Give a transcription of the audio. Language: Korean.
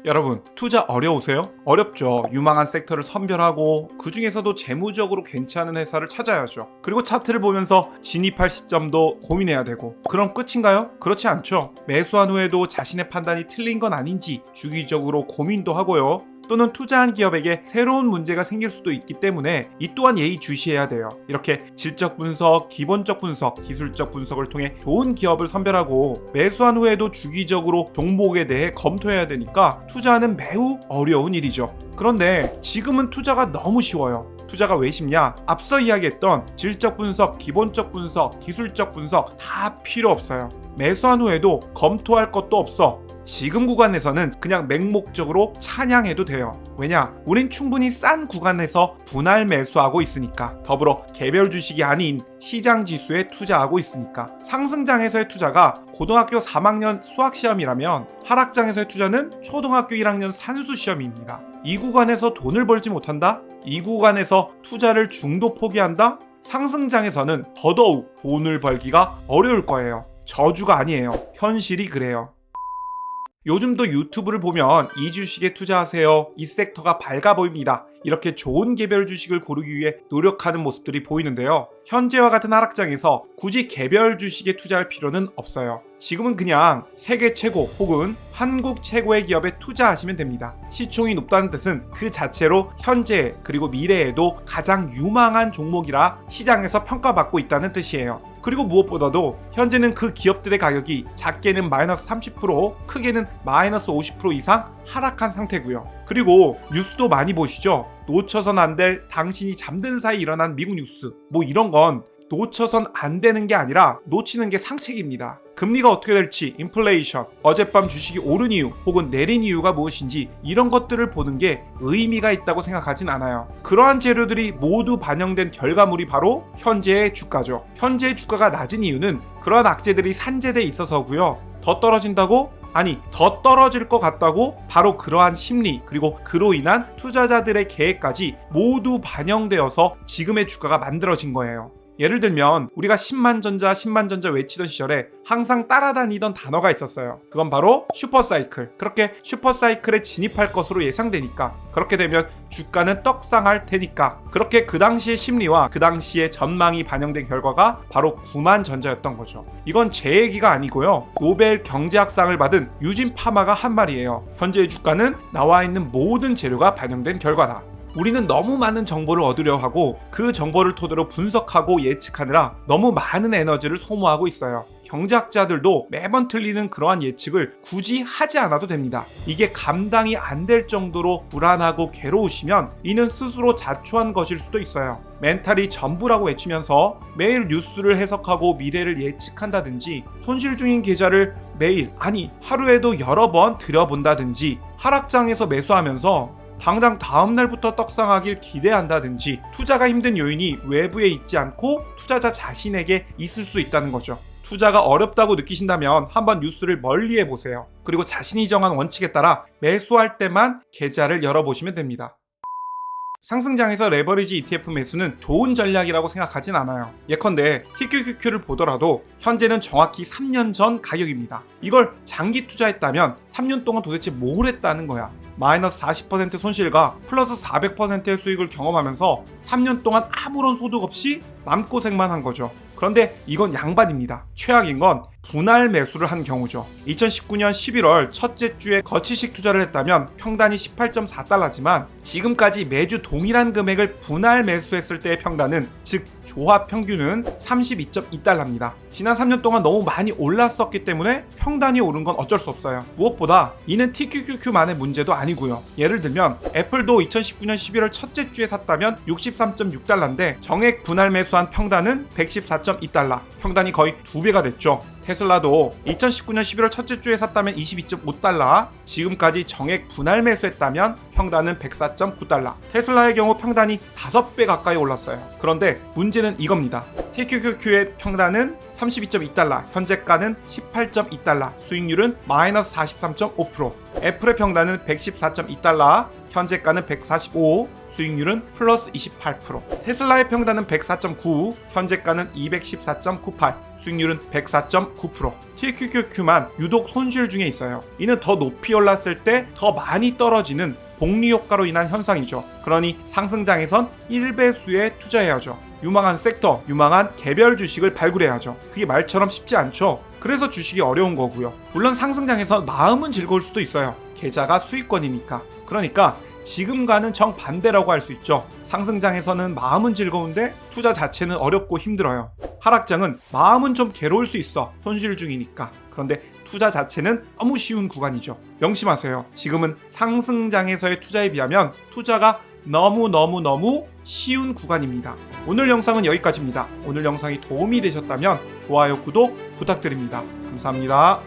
여러분, 투자 어려우세요? 어렵죠. 유망한 섹터를 선별하고 그 중에서도 재무적으로 괜찮은 회사를 찾아야죠. 그리고 차트를 보면서 진입할 시점도 고민해야 되고. 그럼 끝인가요? 그렇지 않죠. 매수한 후에도 자신의 판단이 틀린 건 아닌지 주기적으로 고민도 하고요. 또는 투자한 기업에게 새로운 문제가 생길 수도 있기 때문에 이 또한 예의주시해야 돼요. 이렇게 질적 분석, 기본적 분석, 기술적 분석을 통해 좋은 기업을 선별하고 매수한 후에도 주기적으로 종목에 대해 검토해야 되니까 투자는 매우 어려운 일이죠. 그런데 지금은 투자가 너무 쉬워요. 투자가 왜 쉽냐? 앞서 이야기했던 질적 분석, 기본적 분석, 기술적 분석 다 필요 없어요. 매수한 후에도 검토할 것도 없어. 지금 구간에서는 그냥 맹목적으로 찬양해도 돼요. 왜냐? 우린 충분히 싼 구간에서 분할 매수하고 있으니까. 더불어 개별 주식이 아닌 시장 지수에 투자하고 있으니까. 상승장에서의 투자가 고등학교 3학년 수학 시험이라면 하락장에서의 투자는 초등학교 1학년 산수 시험입니다. 이 구간에서 돈을 벌지 못한다? 이 구간에서 투자를 중도 포기한다? 상승장에서는 더더욱 돈을 벌기가 어려울 거예요. 저주가 아니에요. 현실이 그래요. 요즘도 유튜브를 보면 이 주식에 투자하세요. 이 섹터가 밝아 보입니다. 이렇게 좋은 개별 주식을 고르기 위해 노력하는 모습들이 보이는데요. 현재와 같은 하락장에서 굳이 개별 주식에 투자할 필요는 없어요. 지금은 그냥 세계 최고 혹은 한국 최고의 기업에 투자하시면 됩니다. 시총이 높다는 뜻은 그 자체로 현재 그리고 미래에도 가장 유망한 종목이라 시장에서 평가받고 있다는 뜻이에요. 그리고 무엇보다도 현재는 그 기업들의 가격이 작게는 마이너스 30%, 크게는 마이너스 50% 이상 하락한 상태고요. 그리고 뉴스도 많이 보시죠? 놓쳐선 안 될 당신이 잠든 사이 일어난 미국 뉴스. 뭐 이런 건 놓쳐선 안 되는 게 아니라 놓치는 게 상책입니다. 금리가 어떻게 될지, 인플레이션, 어젯밤 주식이 오른 이유 혹은 내린 이유가 무엇인지 이런 것들을 보는 게 의미가 있다고 생각하진 않아요. 그러한 재료들이 모두 반영된 결과물이 바로 현재의 주가죠. 현재의 주가가 낮은 이유는 그러한 악재들이 산재돼 있어서고요. 더 떨어진다고? 아니, 더 떨어질 것 같다고? 바로 그러한 심리 그리고 그로 인한 투자자들의 계획까지 모두 반영되어서 지금의 주가가 만들어진 거예요. 예를 들면 우리가 10만전자 외치던 시절에 항상 따라다니던 단어가 있었어요. 그건 바로 슈퍼사이클. 그렇게 슈퍼사이클에 진입할 것으로 예상되니까, 그렇게 되면 주가는 떡상할 테니까, 그렇게 그 당시의 심리와 그 당시의 전망이 반영된 결과가 바로 9만전자였던 거죠. 이건 제 얘기가 아니고요. 노벨 경제학상을 받은 유진 파마가 한 말이에요. 현재의 주가는 나와 있는 모든 재료가 반영된 결과다. 우리는 너무 많은 정보를 얻으려 하고 그 정보를 토대로 분석하고 예측하느라 너무 많은 에너지를 소모하고 있어요. 경제학자들도 매번 틀리는 그러한 예측을 굳이 하지 않아도 됩니다. 이게 감당이 안 될 정도로 불안하고 괴로우시면 이는 스스로 자초한 것일 수도 있어요. 멘탈이 전부라고 외치면서 매일 뉴스를 해석하고 미래를 예측한다든지, 손실 중인 계좌를 매일, 아니 하루에도 여러 번 들여본다든지, 하락장에서 매수하면서 당장 다음날부터 떡상하길 기대한다든지, 투자가 힘든 요인이 외부에 있지 않고 투자자 자신에게 있을 수 있다는 거죠. 투자가 어렵다고 느끼신다면 한번 뉴스를 멀리해 보세요. 그리고 자신이 정한 원칙에 따라 매수할 때만 계좌를 열어보시면 됩니다. 상승장에서 레버리지 ETF 매수는 좋은 전략이라고 생각하진 않아요. 예컨대 TQQQ를 보더라도 현재는 정확히 3년 전 가격입니다. 이걸 장기 투자했다면 3년 동안 도대체 뭘 했다는 거야. 마이너스 40% 손실과 플러스 400%의 수익을 경험하면서 3년 동안 아무런 소득 없이 맘고생만 한 거죠. 그런데 이건 양반입니다. 최악인 건 분할 매수를 한 경우죠. 2019년 11월 첫째 주에 거치식 투자를 했다면 평단이 18.4달러지만 지금까지 매주 동일한 금액을 분할 매수했을 때의 평단은, 즉 조합 평균은 32.2달러입니다. 지난 3년 동안 너무 많이 올랐었기 때문에 평단이 오른 건 어쩔 수 없어요. 무엇보다 이는 TQQQ만의 문제도 아니고요. 예를 들면 애플도 2019년 11월 첫째 주에 샀다면 63.6달러인데 정액 분할 매수한 평단은 114.2달러. 평단이 거의 2배가 됐죠. 테슬라도 2019년 11월 첫째 주에 샀다면 22.5달러, 지금까지 정액 분할 매수했다면 평단은 104.9달러. 테슬라의 경우 평단이 5배 가까이 올랐어요. 그런데 문제는 이겁니다. TQQQ의 평단은 32.2달러, 현재가는 18.2달러, 수익률은 마이너스 43.5%. 애플의 평단은 114.2달러, 현재가는 145, 수익률은 플러스 28%. 테슬라의 평단은 104.9, 현재가는 214.98, 수익률은 104.9%. TQQQ만 유독 손실 중에 있어요. 이는 더 높이 올랐을 때 더 많이 떨어지는 복리 효과로 인한 현상이죠. 그러니 상승장에선 1배수에 투자해야죠. 유망한 섹터, 유망한 개별 주식을 발굴해야죠. 그게 말처럼 쉽지 않죠. 그래서 주식이 어려운 거고요. 물론 상승장에서 마음은 즐거울 수도 있어요. 계좌가 수익권이니까. 그러니까 지금과는 정반대라고 할 수 있죠. 상승장에서는 마음은 즐거운데 투자 자체는 어렵고 힘들어요. 하락장은 마음은 좀 괴로울 수 있어. 손실 중이니까. 그런데 투자 자체는 너무 쉬운 구간이죠. 명심하세요. 지금은 상승장에서의 투자에 비하면 투자가 너무 쉬운 구간입니다. 오늘 영상은 여기까지입니다. 오늘 영상이 도움이 되셨다면 좋아요, 구독 부탁드립니다. 감사합니다.